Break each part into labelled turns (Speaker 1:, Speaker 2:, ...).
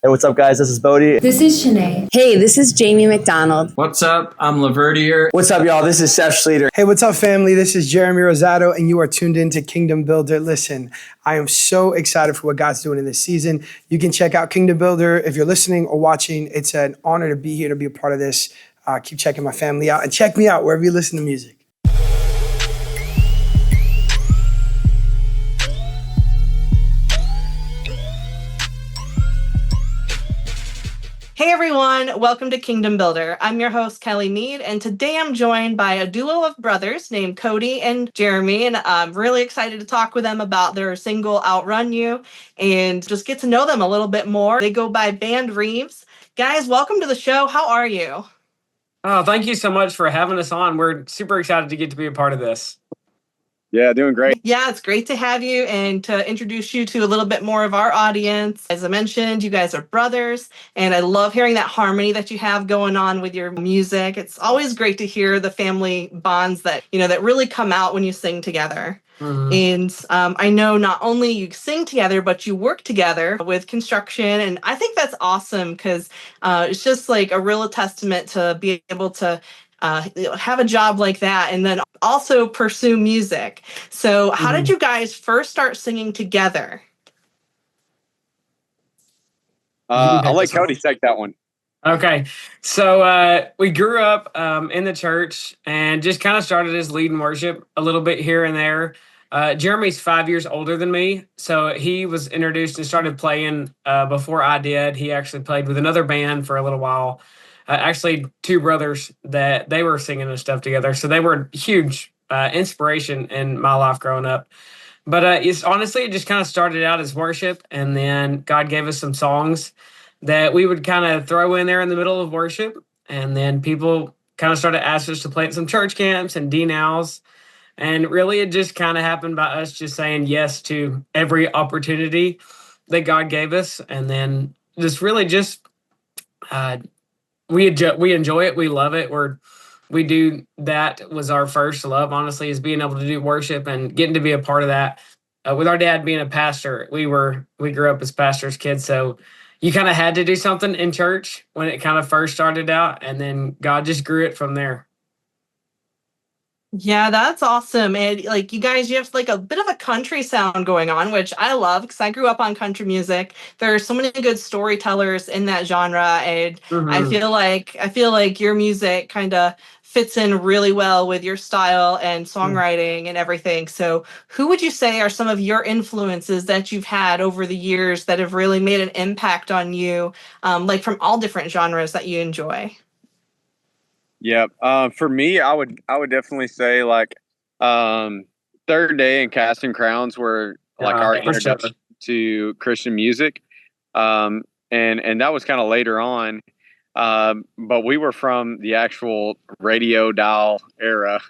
Speaker 1: Hey, what's up, guys? This is Bodie.
Speaker 2: This is Shanae.
Speaker 3: Hey, this is Jamie McDonald.
Speaker 4: What's up? I'm Laverdier.
Speaker 5: What's up, y'all? This is Seth Schleter.
Speaker 6: Hey, what's up, family? This is Jeremy Rosado, and you are tuned in to Kingdom Builder. Listen, I am so excited for what God's doing in this season. You can check out Kingdom Builder if you're listening or watching. It's an honor to be here, to be a part of this. Keep checking my family out, and check me out wherever you listen to music.
Speaker 7: Hey everyone, welcome to Kingdom Builder. I'm your host, Kelly Meade, and today I'm joined by a duo of brothers named Cody and Jeremy, and I'm really excited to talk with them about their single, Outrun You, and just get to know them a little bit more. They go by Band Reeves. Guys, welcome to the show. How are you?
Speaker 4: Oh, thank you so much for having us on. We're super excited to get to be a part of this.
Speaker 8: Yeah, doing great.
Speaker 7: Yeah, it's great to have you and to introduce you to a little bit more of our audience. As I mentioned, you guys are brothers, and I love hearing that harmony that you have going on with your music. It's always great to hear the family bonds that, that really come out when you sing together. Mm-hmm. And I know not only you sing together, but you work together with construction. And I think that's awesome because it's just like a real testament to be able to have a job like that and then also pursue music. So how did you guys first start singing together?
Speaker 8: I'll let Cody take that one.
Speaker 4: Okay. So we grew up in the church and just kind of started as leading worship a little bit here and there. Jeremy's 5 years older than me, so he was introduced and started playing before I did. He actually played with another band for a little while. Actually, two brothers that they were singing and stuff together. So they were huge inspiration in my life growing up. But it just kind of started out as worship. And then God gave us some songs that we would kind of throw in there in the middle of worship. And then people kind of started asking us to play at some church camps and D-Nows. And really, it just kind of happened by us just saying yes to every opportunity that God gave us. And then we enjoy it. We love it. We do that was our first love, honestly, is being able to do worship and getting to be a part of that. With our dad being a pastor, we grew up as pastors' kids. So you kind of had to do something in church when it kind of first started out. And then God just grew it from there.
Speaker 7: Yeah, that's awesome. And like you guys, you have like a bit of a country sound going on, which I love because I grew up on country music. There are so many good storytellers in that genre, and I feel like your music kind of fits in really well with your style and songwriting and everything. So who would you say are some of your influences that you've had over the years that have really made an impact on you, like from all different genres that you enjoy?
Speaker 8: Yeah. For me, I would definitely say like Third Day and Casting Crowns were like our introduction to Christian music. And that was kind of later on. But we were from the actual radio dial era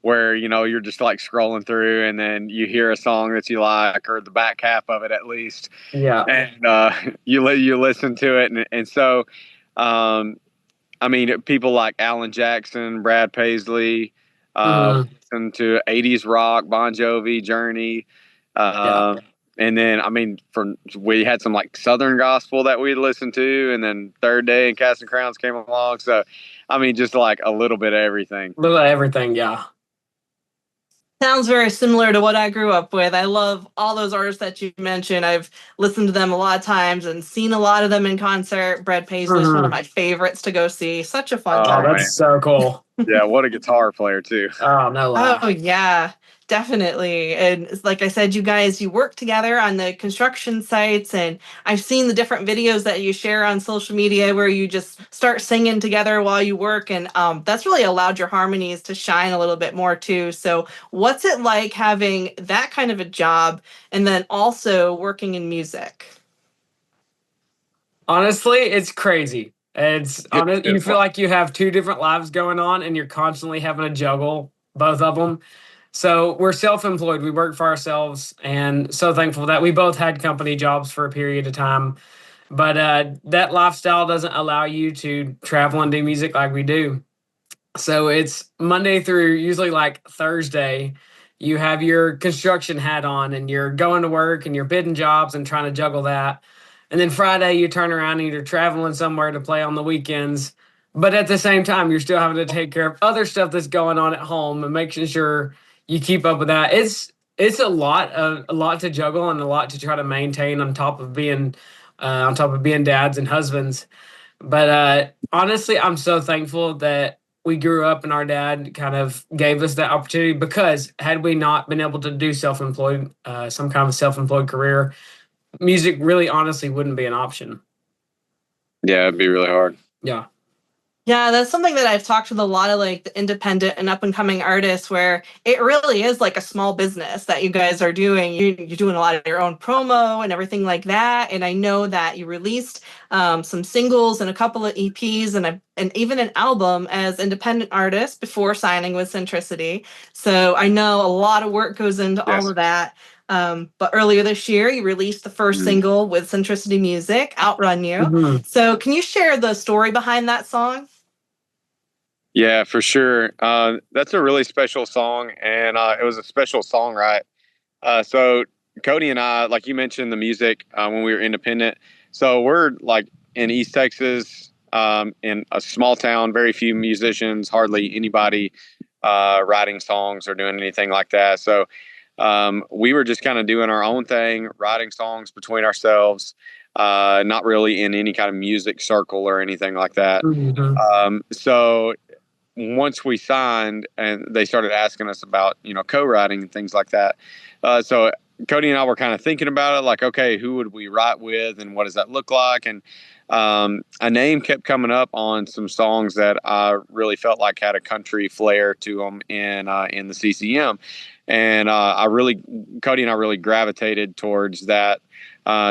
Speaker 8: where, you're just like scrolling through and then you hear a song that you like, or the back half of it at least.
Speaker 4: Yeah.
Speaker 8: And you listen to it. And so, I mean, people like Alan Jackson, Brad Paisley, listen to 80s rock, Bon Jovi, Journey. And then, I mean, we had some like Southern gospel that we listened to, and then Third Day and Casting Crowns came along. So, I mean, just like a little bit of everything.
Speaker 4: A little of everything, yeah.
Speaker 7: Sounds very similar to what I grew up with. I love all those artists that you mentioned. I've listened to them a lot of times and seen a lot of them in concert. Brad Paisley is one of my favorites to go see. Such a fun time.
Speaker 4: Oh, that's so cool.
Speaker 8: Yeah, what a guitar player, too.
Speaker 4: Oh, no lie.
Speaker 7: Oh, yeah. Definitely. And like I said, you work together on the construction sites, and I've seen the different videos that you share on social media where you just start singing together while you work. And that's really allowed your harmonies to shine a little bit more too. So what's it like having that kind of a job and then also working in music?
Speaker 4: Honestly, it's crazy. You feel like you have two different lives going on and you're constantly having to juggle both of them. So we're self-employed. We work for ourselves, and so thankful that we both had company jobs for a period of time. But that lifestyle doesn't allow you to travel and do music like we do. So it's Monday through usually like Thursday. You have your construction hat on and you're going to work and you're bidding jobs and trying to juggle that. And then Friday you turn around and you're traveling somewhere to play on the weekends. But at the same time, you're still having to take care of other stuff that's going on at home and making sure you keep up with that. It's a lot to juggle and a lot to try to maintain on top of being dads and husbands. But honestly, I'm so thankful that we grew up and our dad kind of gave us that opportunity, because had we not been able to do self-employed, some kind of self-employed career, music really honestly wouldn't be an option.
Speaker 8: Yeah, it'd be really hard.
Speaker 4: Yeah.
Speaker 7: Yeah, that's something that I've talked with a lot of like the independent and up and coming artists, where it really is like a small business that you guys are doing. You're doing a lot of your own promo and everything like that. And I know that you released some singles and a couple of EPs and even an album as independent artists before signing with Centricity. So I know a lot of work goes into all of that. But earlier this year, you released the first single with Centricity Music, Outrun You. So can you share the story behind that song?
Speaker 8: Yeah, for sure. That's a really special song, and it was a special songwrite. So Cody and I, like you mentioned, the music when we were independent. So we're like in East Texas, in a small town, very few musicians, hardly anybody writing songs or doing anything like that. So we were just kind of doing our own thing, writing songs between ourselves, not really in any kind of music circle or anything like that. So once we signed and they started asking us about, co-writing and things like that. So Cody and I were kind of thinking about it, like, okay, who would we write with and what does that look like? And a name kept coming up on some songs that I really felt like had a country flair to them in the CCM. And Cody and I really gravitated towards that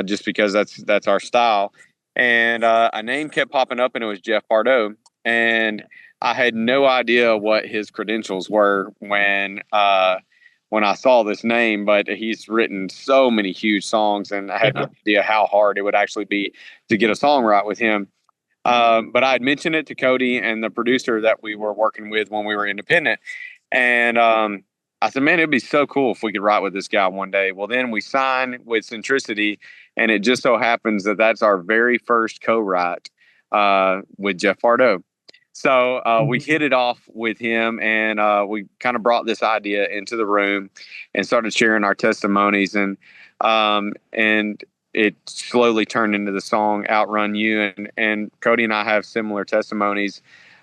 Speaker 8: just because that's our style. And a name kept popping up, and it was Jeff Bardot. And I had no idea what his credentials were when I saw this name, but he's written so many huge songs, and I had no idea how hard it would actually be to get a song right with him. But I had mentioned it to Cody and the producer that we were working with when we were independent, and I said, "Man, it'd be so cool if we could write with this guy one day." Well, then we signed with Centricity, and it just so happens that that's our very first co-write with Jeff Bardot. So we hit it off with him, and we kind of brought this idea into the room and started sharing our testimonies, and it slowly turned into the song "Outrun You." And Cody and I have similar testimonies.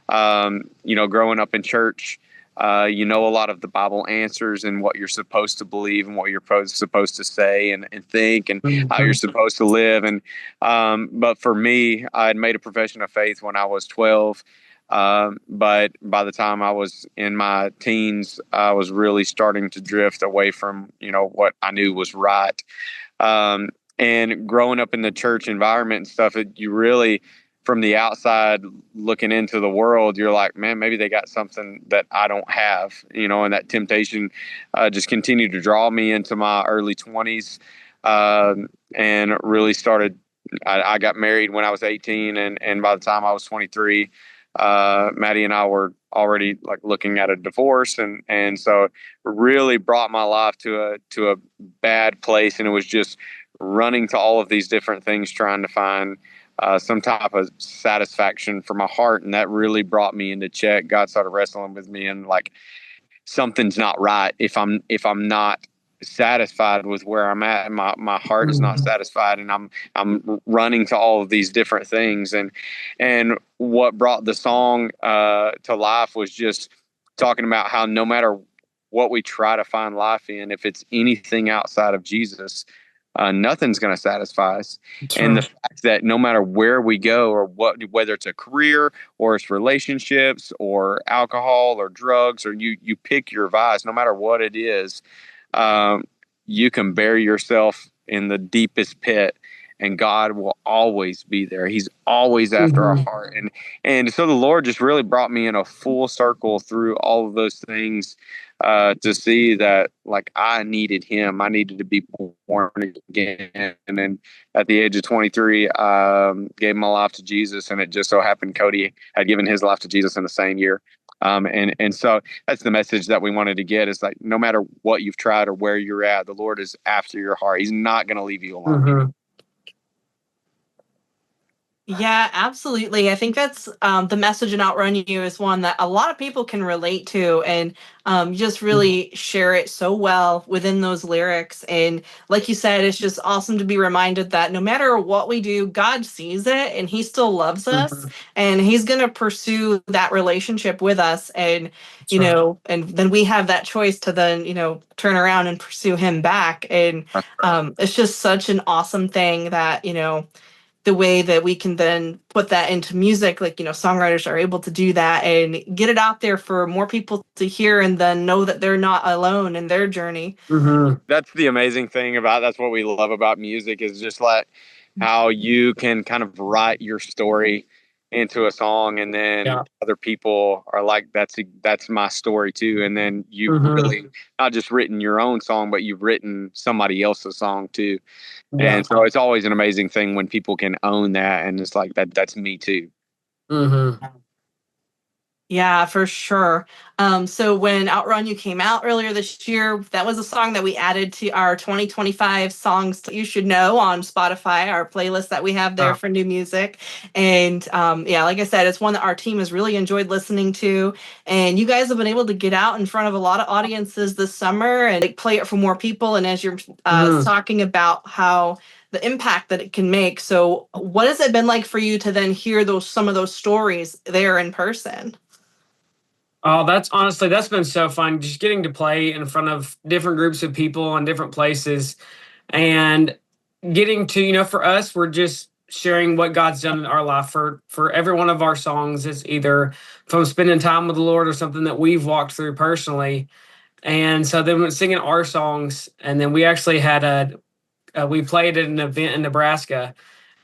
Speaker 8: Growing up in church, a lot of the Bible answers and what you're supposed to believe and what you're supposed to say and think and how you're supposed to live. And but for me, I had made a profession of faith when I was 12. But by the time I was in my teens, I was really starting to drift away from, what I knew was right. And growing up in the church environment and stuff, you really, from the outside looking into the world, you're like, man, maybe they got something that I don't have, and that temptation just continued to draw me into my early 20s and really started. I got married when I was 18, and by the time I was 23, Maddie and I were already like looking at a divorce, and so it really brought my life to a bad place, and it was just running to all of these different things trying to find some type of satisfaction for my heart, and that really brought me into check. God started wrestling with me, and like, something's not right if I'm not satisfied with where I'm at, and my heart is not satisfied, and I'm running to all of these different things. And what brought the song to life was just talking about how no matter what we try to find life in, if it's anything outside of Jesus, nothing's going to satisfy us. Sure. And the fact that no matter where we go, or whether it's a career or it's relationships or alcohol or drugs, or you pick your vice, no matter what it is, you can bury yourself in the deepest pit, and God will always be there. He's always after our heart. And so the Lord just really brought me in a full circle through all of those things to see that, like, I needed him. I needed to be born again. And then at the age of 23, gave my life to Jesus. And it just so happened Cody had given his life to Jesus in the same year. And so that's the message that we wanted to get, is like, no matter what you've tried or where you're at, the Lord is after your heart. He's not going to leave you alone.
Speaker 7: Yeah, absolutely. I think that's the message in Outrun You is one that a lot of people can relate to, and you just really share it so well within those lyrics. And like you said, it's just awesome to be reminded that no matter what we do, God sees it and He still loves us, and He's going to pursue that relationship with us. And and then we have that choice to then turn around and pursue Him back. And it's just such an awesome thing that the way that we can then put that into music, like, songwriters are able to do that and get it out there for more people to hear and then know that they're not alone in their journey.
Speaker 8: That's the amazing thing that's what we love about music, is just like how you can kind of write your story into a song, and then other people are like, that's my story too. And then you've really not just written your own song, but you've written somebody else's song too. And so it's always an amazing thing when people can own that, and it's like that's me too.
Speaker 7: Yeah, for sure. So when Outrun You came out earlier this year, that was a song that we added to our 2025 songs you should know on Spotify, our playlist that we have there for new music. And like I said, it's one that our team has really enjoyed listening to. And you guys have been able to get out in front of a lot of audiences this summer and play it for more people. And as you're talking about how the impact that it can make. So what has it been like for you to then hear some of those stories there in person?
Speaker 4: Oh, that's been so fun, just getting to play in front of different groups of people in different places, and getting to, for us, we're just sharing what God's done in our life. For every one of our songs is either from spending time with the Lord or something that we've walked through personally. And so then when singing our songs, and then we actually had we played at an event in Nebraska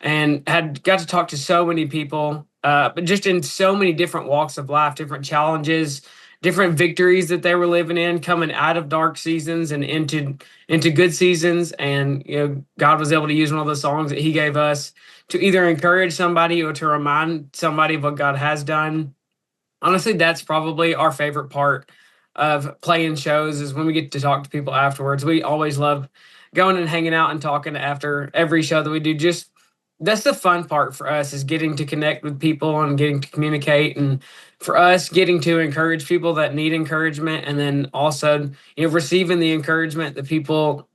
Speaker 4: and had got to talk to so many people, but just in so many different walks of life, different challenges, different victories that they were living in, coming out of dark seasons and into good seasons. And God was able to use one of the songs that He gave us to either encourage somebody or to remind somebody of what God has done. Honestly, that's probably our favorite part of playing shows, is when we get to talk to people afterwards. We always love going and hanging out and talking after every show that we do. Just that's the fun part for us, is getting to connect with people and getting to communicate, and for us getting to encourage people that need encouragement, and then also receiving the encouragement that people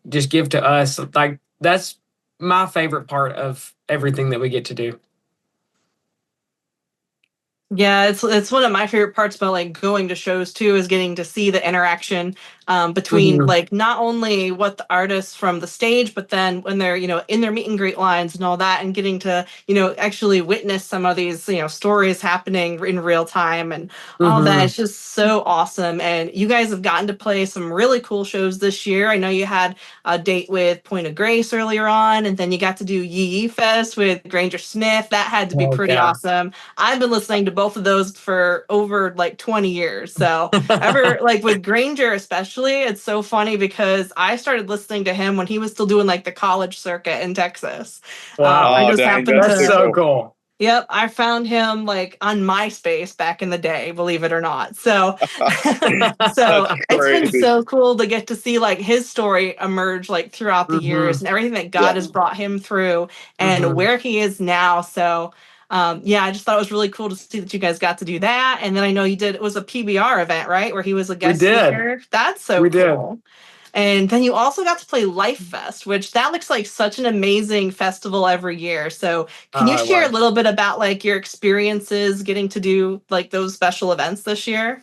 Speaker 4: just give to us. Like, that's my favorite part of everything that we get to do.
Speaker 7: Yeah, it's one of my favorite parts about like going to shows too, is getting to see the interaction between like not only what the artists from the stage, but then when they're in their meet and greet lines and all that, and getting to actually witness some of these stories happening in real time and all that. It's just so awesome. And you guys have gotten to play some really cool shows this year. I know you had a date with Point of Grace earlier on, and then you got to do Yee Yee Fest with Granger Smith. That had to be pretty awesome. I've been listening to both of those for over like 20 years. So ever like with Granger especially, it's so funny because I started listening to him when he was still doing like the college circuit in Texas.
Speaker 4: Wow.
Speaker 7: I just happened
Speaker 4: That's so cool.
Speaker 7: Yep, I found him like on MySpace back in the day, believe it or not. So, it's been so cool to get to see like his story emerge like throughout the years and everything that God has brought him through and where he is now. So, I just thought it was really cool to see that you guys got to do that. And then I know it was a PBR event, right? Where he was a guest speaker. That's so cool. And then you also got to play Life Fest, which that looks like such an amazing festival every year. So can you share a little bit about like your experiences getting to do like those special events this year?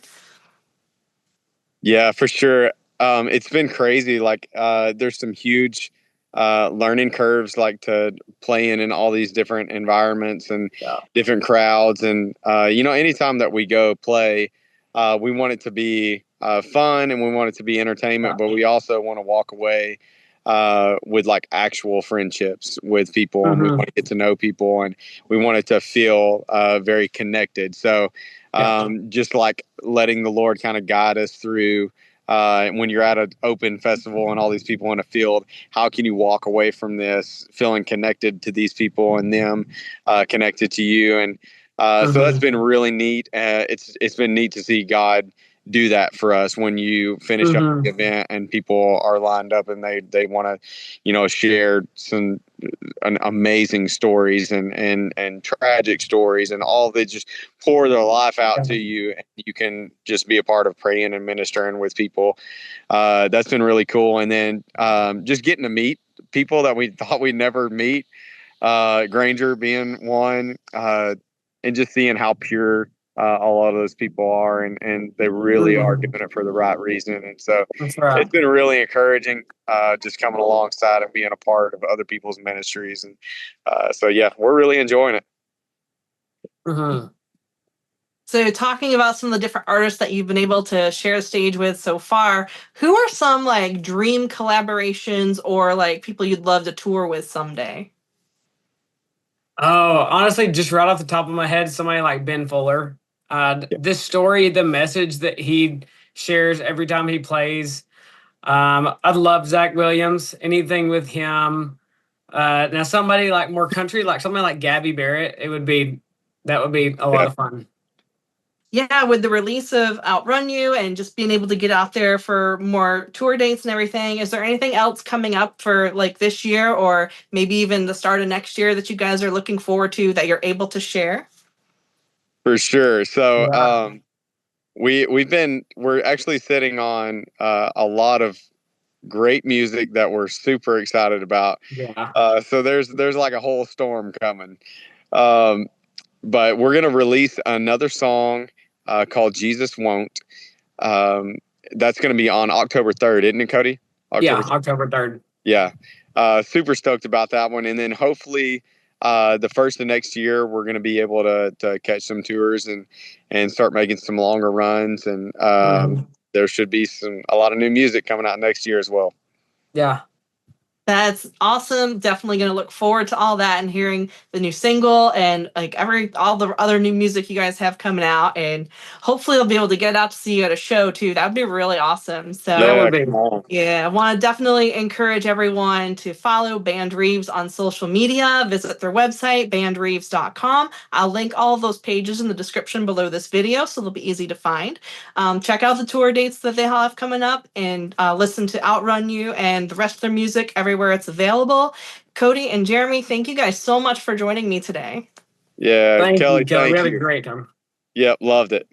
Speaker 8: Yeah, for sure. It's been crazy. Like there's some huge learning curves, like to playing in all these different environments and different crowds. And, anytime that we go play, we want it to be fun, and we want it to be entertainment, but we also want to walk away with like actual friendships with people, and we want to get to know people, and we want it to feel very connected. So just like letting the Lord kind of guide us through when you're at an open festival and all these people in a field, how can you walk away from this feeling connected to these people and them connected to you? And so that's been really neat. It's been neat to see God do that for us when you finish up the event and people are lined up and they want to, share some amazing stories and tragic stories, and all they just pour their life out to you, and you can just be a part of praying and ministering with people. That's been really cool. And then just getting to meet people that we thought we'd never meet, Granger being one, and just seeing how pure a lot of those people are, and they really are doing it for the right reason. And so it's been really encouraging, just coming alongside and being a part of other people's ministries. And so, yeah, we're really enjoying it.
Speaker 4: Mm-hmm.
Speaker 7: So talking about some of the different artists that you've been able to share the stage with so far, who are some like dream collaborations or like people you'd love to tour with someday?
Speaker 4: Oh, honestly, just right off the top of my head, somebody like Ben Fuller. This story, the message that he shares every time he plays. I love Zach Williams. Anything with him. Now, somebody like more country, like somebody like Gabby Barrett, that would be a lot of fun.
Speaker 7: Yeah, with the release of Outrun You and just being able to get out there for more tour dates and everything, is there anything else coming up for like this year or maybe even the start of next year that you guys are looking forward to that you're able to share?
Speaker 8: For sure. So we're actually sitting on a lot of great music that we're super excited about.
Speaker 4: Yeah.
Speaker 8: So there's like a whole storm coming. But we're gonna release another song called Jesus Won't. That's gonna be on October 3rd, isn't it, Cody?
Speaker 4: October 3rd.
Speaker 8: Yeah. Super stoked about that one. And then hopefully the first of next year we're gonna be able to catch some tours and start making some longer runs. And there should be a lot of new music coming out next year as well.
Speaker 4: Yeah.
Speaker 7: That's awesome. Definitely going to look forward to all that and hearing the new single and like all the other new music you guys have coming out. And hopefully I'll be able to get out to see you at a show too. That would be really awesome. So
Speaker 4: That would be.
Speaker 7: Yeah, I want to definitely encourage everyone to follow Band Reeves on social media. Visit their website, bandreeves.com. I'll link all of those pages in the description below this video, so they'll be easy to find. Check out the tour dates that they have coming up and listen to Outrun You and the rest of their music everywhere it's available. Cody and Jeremy, thank you guys so much for joining me today.
Speaker 8: Yeah,
Speaker 4: Thank
Speaker 8: Kelly,
Speaker 4: you, Kelly. We
Speaker 8: thank
Speaker 4: had
Speaker 8: you.
Speaker 4: a great time.
Speaker 8: Yep, loved it.